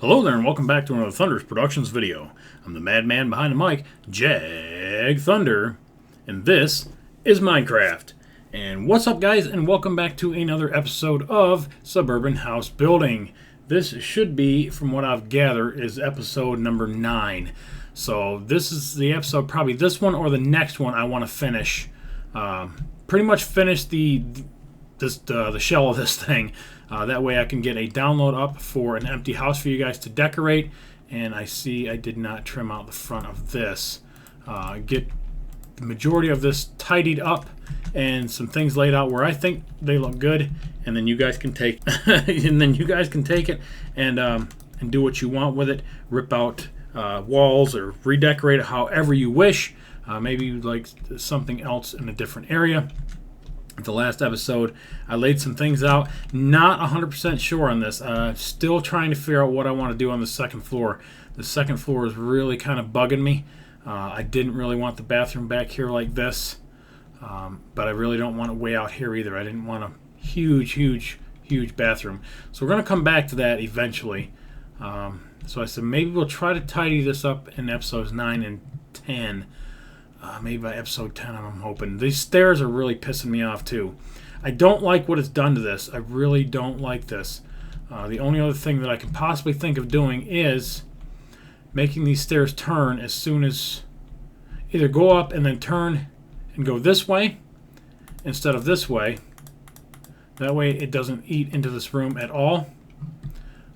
Hello there and welcome back to another Thunder's Productions video. I'm the madman behind the mic, Jag Thunder, and this is Minecraft. And what's up guys, and welcome back to another episode of Suburban House Building. This should be, from what I've gathered, is episode number 9. So this is the episode, probably this one or the next one I want to finish. Pretty much finish the shell of this thing. That way I can get a download up for an empty house for you guys to decorate. And I see I did not trim out the front of this. Get the majority of this tidied up and some things laid out where I think they look good. And then you guys can take it and do what you want with it. Rip out walls or redecorate it however you wish. Maybe you'd like something else in a different area. The last episode, I laid some things out. Not 100% sure on this. Still trying to figure out what I want to do on the second floor. The second floor is really kind of bugging me. I didn't really want the bathroom back here like this. But I really don't want it way out here either. I didn't want a huge bathroom. So we're going to come back to that eventually. So I said maybe we'll try to tidy this up in episodes 9 and 10. Maybe by episode 10, I'm hoping. These stairs are really pissing me off, too. I don't like what it's done to this. I really don't like this. The only other thing that I can possibly think of doing is making these stairs turn as soon as... Either go up and then turn and go this way instead of this way. That way it doesn't eat into this room at all.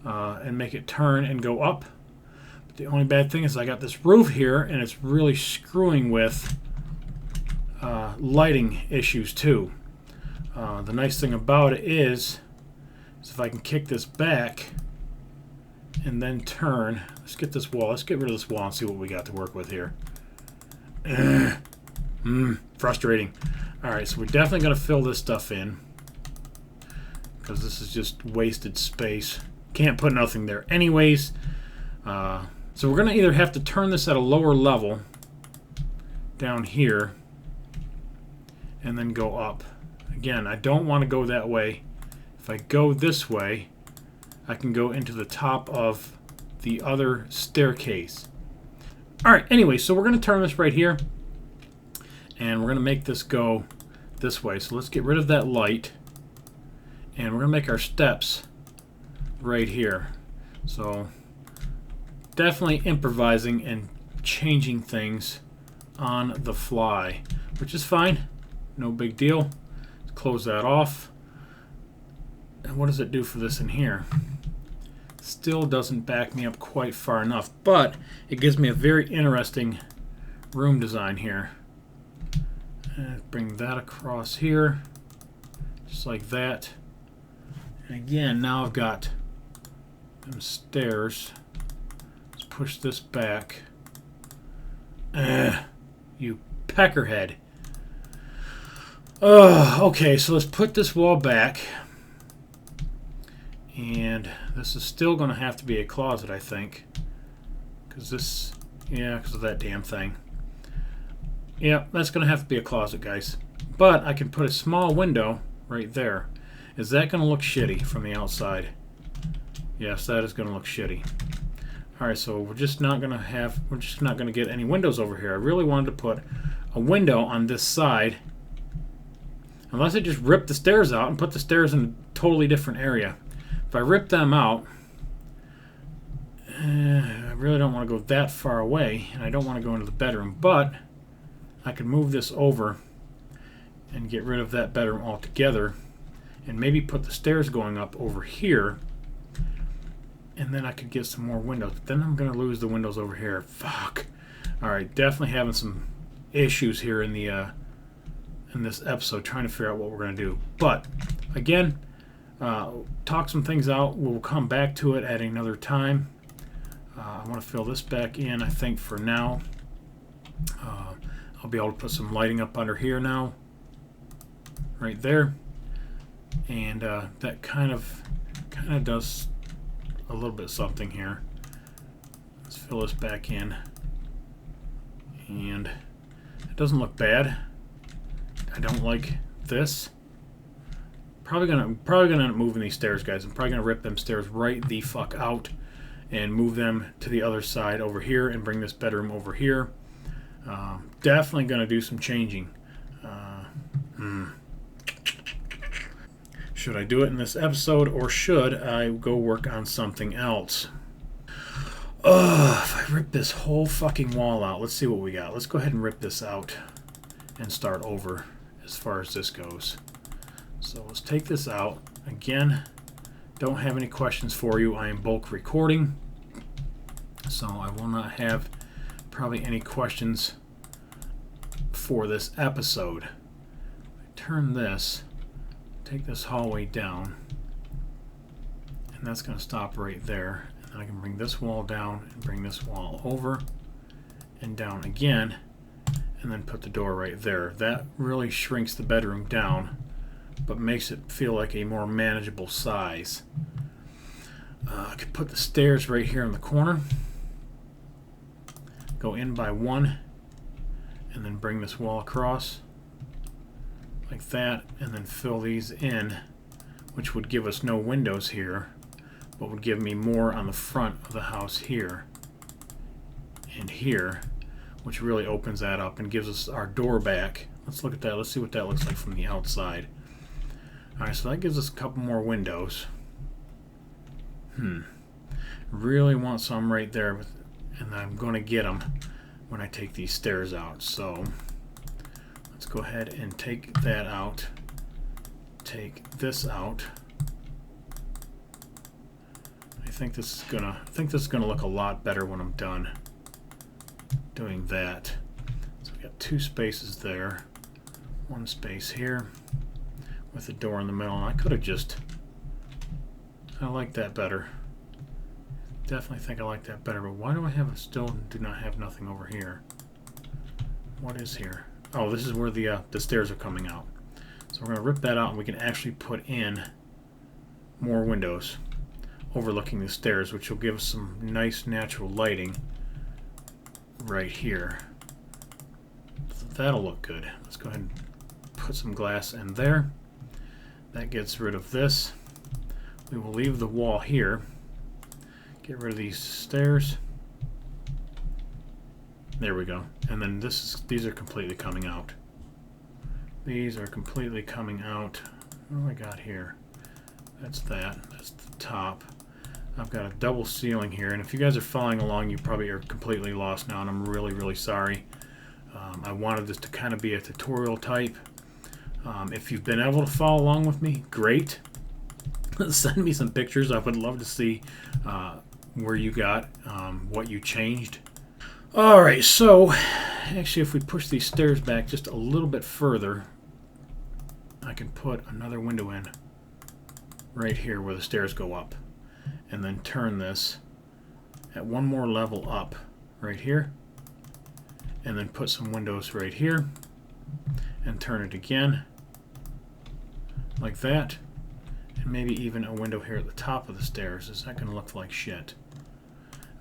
And make it turn and go up. The only bad thing is I got this roof here, and it's really screwing with lighting issues too. The nice thing about it is if I can kick this back and then turn. Let's get this wall. Let's get rid of this wall and see what we got to work with here. Frustrating. Alright, so we're definitely going to fill this stuff in because this is just wasted space. Can't put nothing there anyways. So we're going to either have to turn this at a lower level down here and then go up. Again, I don't want to go that way. If I go this way, I can go into the top of the other staircase. Alright, anyway, so we're going to turn this right here and we're going to make this go this way. So let's get rid of that light and we're going to make our steps right here. So definitely improvising and changing things on the fly, which is fine. No big deal. Let's close that off. And what does it do for this in here? Still doesn't back me up quite far enough, but it gives me a very interesting room design here. And bring that across here, just like that. And again, now I've got them stairs. Push this back. You peckerhead. Okay, so let's put this wall back. And this is still going to have to be a closet, I think. Because this... Yeah, because of that damn thing. Yeah, that's going to have to be a closet, guys. But I can put a small window right there. Is that going to look shitty from the outside? Yes, that is going to look shitty. Alright, so we're just not gonna get any windows over here. I really wanted to put a window on this side. Unless I just rip the stairs out and put the stairs in a totally different area. If I rip them out, I really don't want to go that far away, and I don't want to go into the bedroom, but I could move this over and get rid of that bedroom altogether, and maybe put the stairs going up over here. And then I could get some more windows. But then I'm going to lose the windows over here. Fuck. Alright, definitely having some issues here in the in this episode, trying to figure out what we're going to do. But, again, talk some things out. We'll come back to it at another time. I want to fill this back in, I think, for now. I'll be able to put some lighting up under here now. Right there. And that kind of does a little bit something here. Let's fill this back in, and it doesn't look bad. I don't like this. Probably gonna end up moving these stairs, guys. I'm probably gonna rip them stairs right the fuck out and move them to the other side over here and bring this bedroom over here. Definitely going to do some changing. Should I do it in this episode, or should I go work on something else? If I rip this whole fucking wall out, let's see what we got. Let's go ahead and rip this out and start over as far as this goes. So let's take this out. Again, don't have any questions for you. I am bulk recording, so I will not have probably any questions for this episode. I turn this, take this hallway down, and that's going to stop right there. And then I can bring this wall down and bring this wall over and down again, and then put the door right there. That really shrinks the bedroom down, but makes it feel like a more manageable size. I could put the stairs right here in the corner, go in by one, and then bring this wall across like that, and then fill these in, which would give us no windows here, but would give me more on the front of the house here and here, which really opens that up and gives us our door back. Let's look at that. Let's see what that looks like from the outside. Alright, so that gives us a couple more windows. Really want some right there, and I'm going to get them when I take these stairs out. So let's go ahead and take that out. Take this out. I think this is gonna look a lot better when I'm done doing that. So we got two spaces there, one space here with the door in the middle. And I could have just, I like that better. Definitely think I like that better, but why do I have still do not have nothing over here? What is here? Oh, this is where the stairs are coming out. So we're going to rip that out, and we can actually put in more windows overlooking the stairs, which will give us some nice natural lighting right here. So that'll look good. Let's go ahead and put some glass in there. That gets rid of this. We will leave the wall here. Get rid of these stairs. There we go. And then these are completely coming out. These are completely coming out. What do I got here? That's that. That's the top. I've got a double ceiling here, and if you guys are following along, you probably are completely lost now, and I'm really, really sorry. I wanted this to kind of be a tutorial type. If you've been able to follow along with me, great. Send me some pictures. I would love to see where you got, what you changed. Alright, so actually if we push these stairs back just a little bit further, I can put another window in right here where the stairs go up, and then turn this at one more level up right here, and then put some windows right here and turn it again like that, and maybe even a window here at the top of the stairs. Is that going to look like shit?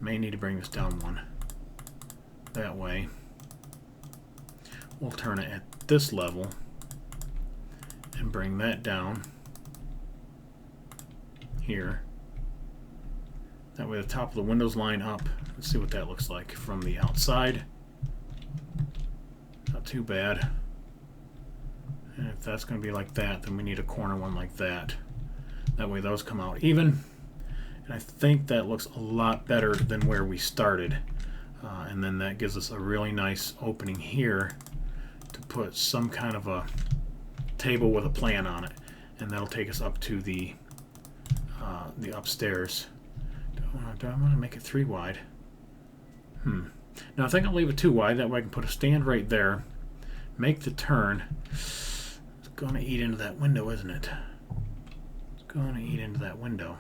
May need to bring this down one. That way. We'll turn it at this level and bring that down here. That way the top of the windows line up. Let's see what that looks like from the outside. Not too bad. And if that's going to be like that, then we need a corner one like that. That way those come out even. And I think that looks a lot better than where we started. And then that gives us a really nice opening here to put some kind of a table with a plan on it. And that'll take us up to the upstairs. Do I want to make it 3 wide? Now I think I'll leave it 2 wide. That way I can put a stand right there. Make the turn. It's going to eat into that window, isn't it? It's going to eat into that window.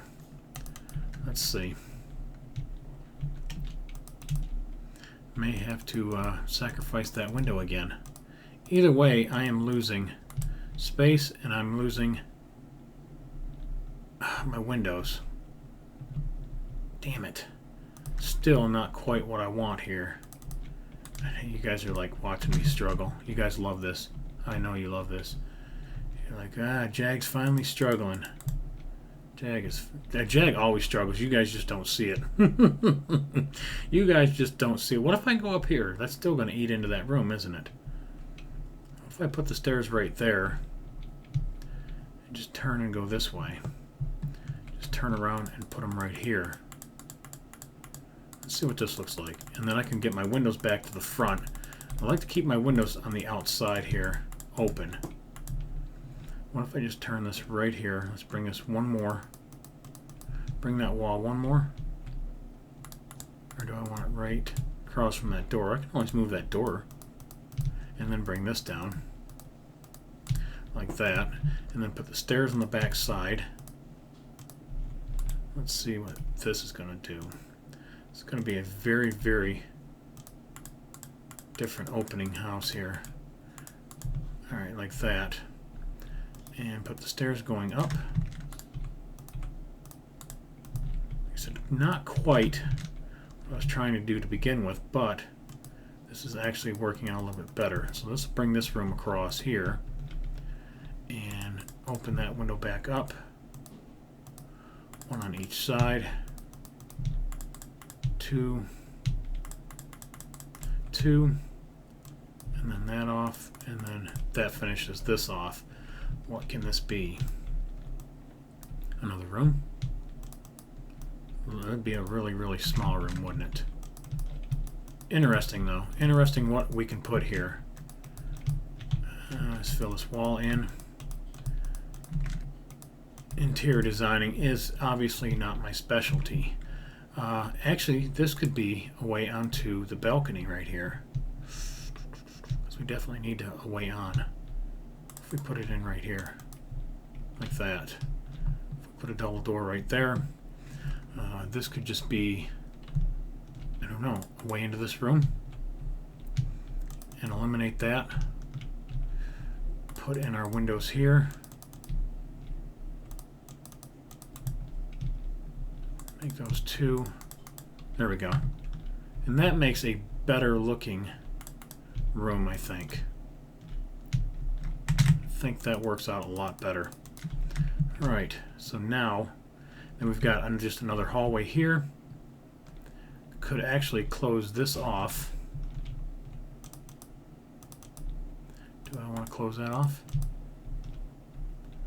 Let's see. May have to sacrifice that window again. Either way, I am losing space and I'm losing my windows. Damn it. Still not quite what I want here. You guys are like watching me struggle. You guys love this. I know you love this. You're like, Jag's finally struggling. Jag always struggles. You guys just don't see it. You guys just don't see it. What if I go up here? That's still going to eat into that room, isn't it? If I put the stairs right there and just turn and go this way, just turn around and put them right here. Let's see what this looks like. And then I can get my windows back to the front. I like to keep my windows on the outside here open. What if I just turn this right here? Let's bring this one more. Bring that wall one more. Or do I want it right across from that door? I can always move that door. And then bring this down. Like that. And then put the stairs on the back side. Let's see what this is going to do. It's going to be a very, very different opening house here. Alright, like that. And put the stairs going up. Like I said, not quite what I was trying to do to begin with, but this is actually working out a little bit better. So let's bring this room across here and open that window back up. One on each side. Two, and then that off, and then that finishes this off. What can this be? Another room? Well, that'd be a really, really small room, wouldn't it? Interesting, though. Interesting what we can put here. Let's fill this wall in. Interior designing is obviously not my specialty. Actually, this could be a way onto the balcony right here. Because we definitely need a way on. If we put it in right here. Like that. If we put a double door right there. This could just be, I don't know, a way into this room. And eliminate that. Put in our windows here. Make those two. There we go. And that makes a better looking room, I think. I think that works out a lot better. Alright, so now then we've got just another hallway here. Could actually close this off. Do I want to close that off?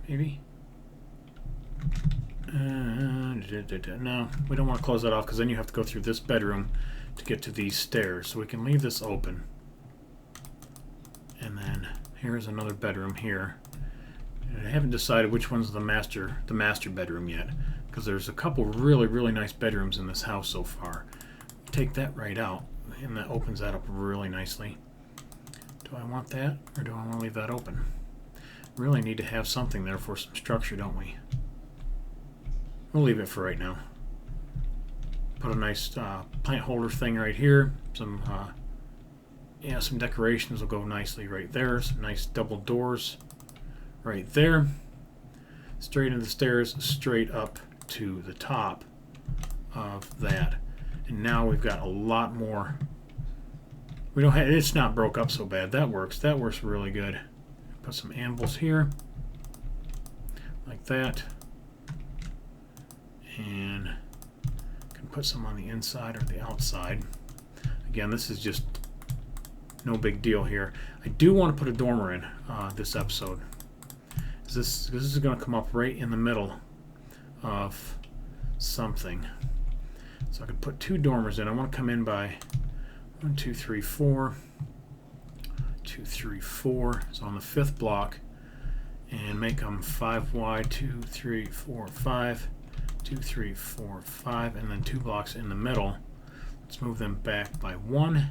Maybe? No, we don't want to close that off because then you have to go through this bedroom to get to these stairs. So we can leave this open. And then here's another bedroom here. And I haven't decided which one's the master bedroom yet, because there's a couple really nice bedrooms in this house so far. Take that right out, and that opens that up really nicely. Do I want that, or do I want to leave that open? Really need to have something there for some structure, don't we? We'll leave it for right now. Put a nice plant holder thing right here. Some decorations will go nicely right there. Some nice double doors right there. Straight into the stairs, straight up to the top of that. And now we've got a lot more. We don't have, it's not broke up so bad. That works. That works really good. Put some anvils here. Like that. And can put some on the inside or the outside. Again, this is just no big deal here. I do want to put a dormer in this episode. This is going to come up right in the middle of something. So I could put two dormers in. I want to come in by 1, 2, 3, 4. 2, 3, 4. So on the fifth block, and make them 5 wide. 2, 3, 4, 5. 2, 3, 4, 5, and then 2 blocks in the middle. Let's move them back by 1.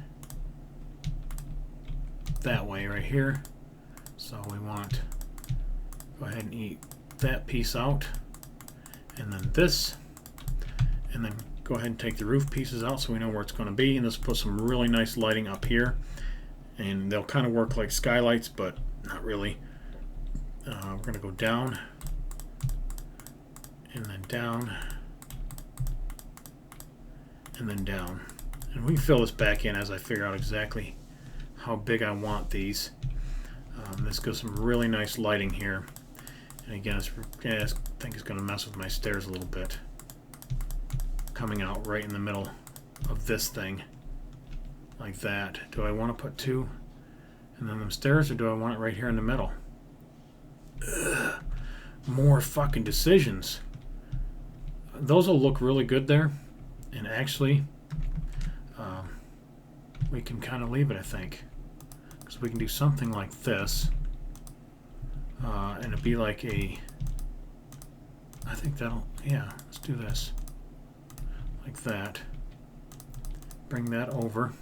That way right here. So we want, go ahead and eat that piece out. And then this. And then go ahead and take the roof pieces out so we know where it's going to be. And let's put some really nice lighting up here. And they'll kind of work like skylights, but not really. We're going to go down. And then down, and then down. And we can fill this back in as I figure out exactly how big I want these. This goes some really nice lighting here. And again, it's think is going to mess with my stairs a little bit. Coming out right in the middle of this thing. Like that. Do I want to put 2 and then them stairs, or do I want it right here in the middle? Ugh. More fucking decisions. Those will look really good there. And actually, we can kind of leave it, I think. Because we can do something like this. And it'd be like a... I think that'll... Yeah, let's do this. Like that. Bring that over.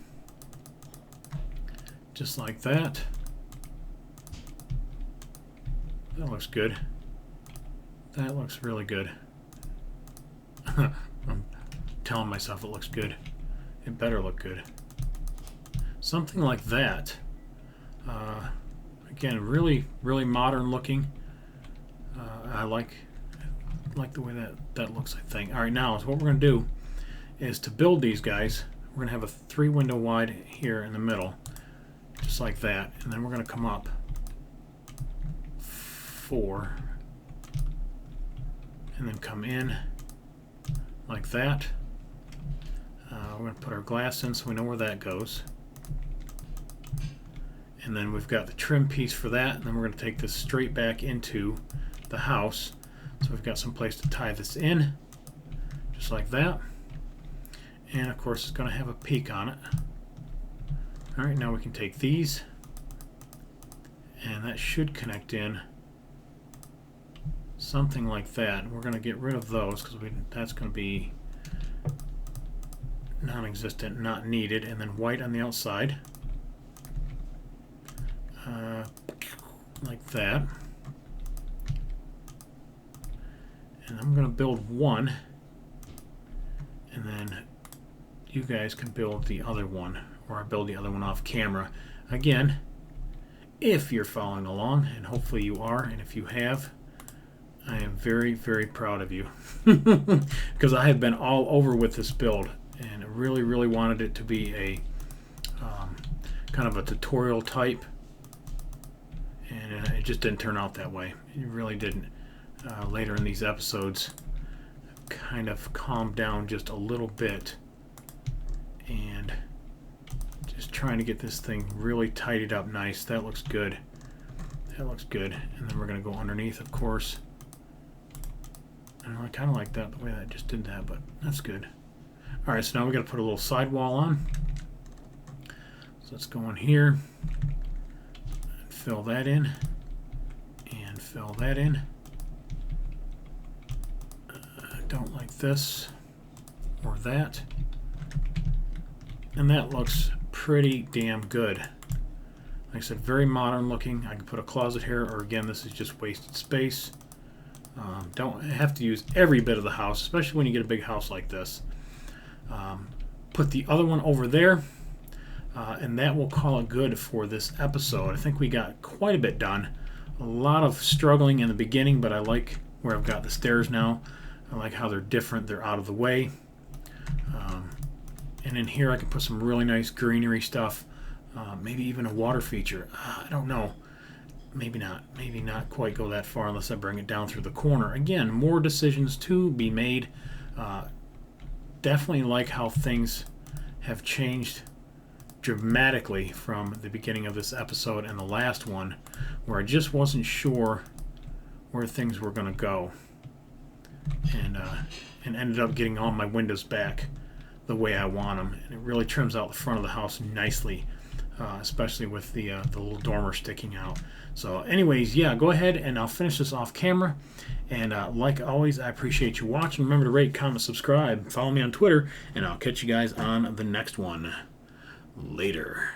Just like that. That looks good. That looks really good. I'm telling myself it looks good. It better look good. Something like that. Again, really, really modern looking. I like the way that looks, I think. All right, now so what we're going to do is to build these guys. We're going to have a 3 window wide here in the middle, just like that, and then we're going to come up 4, and then come in like that. We're going to put our glass in so we know where that goes. And then we've got the trim piece for that, and then we're going to take this straight back into the house. So we've got some place to tie this in, just like that. And of course it's going to have a peak on it. Alright, now we can take these, and that should connect in something like that. We're going to get rid of those because that's going to be non-existent, not needed. And then white on the outside. Like that. And I'm going to build one, and then you guys can build the other one, or I build the other one off camera. Again, if you're following along, and hopefully you are, and if you have, I am very, very proud of you. Because I have been all over with this build, and I really, really wanted it to be a kind of a tutorial type, and it just didn't turn out that way. It really didn't. Later in these episodes, kind of calmed down just a little bit, and just trying to get this thing really tidied up nice. That looks good. That looks good. And then we're going to go underneath, of course. I kind of like that, the way that just did that, but that's good. Alright, so now we're going to put a little sidewall on. So let's go in here and fill that in, and fill that in. Don't like this or that, and that looks pretty damn good. Like I said, very modern looking. I can put a closet here, or again, this is just wasted space. Don't have to use every bit of the house, especially when you get a big house like this. Put the other one over there, and that will call it good for this episode. I think we got quite a bit done. A lot of struggling in the beginning, but I like where I've got the stairs now. I like how they're different. They're out of the way. And in here I can put some really nice greenery stuff. Maybe even a water feature. I don't know. Maybe not. Maybe not quite go that far unless I bring it down through the corner. Again, more decisions to be made. Definitely like how things have changed dramatically from the beginning of this episode and the last one, where I just wasn't sure where things were going to go. And ended up getting all my windows back the way I want them, and it really trims out the front of the house nicely, especially with the little dormer sticking out. So anyways, yeah, go ahead and I'll finish this off camera, and like always, I appreciate you watching. Remember to rate, comment, subscribe, follow me on Twitter, and I'll catch you guys on the next one. Later.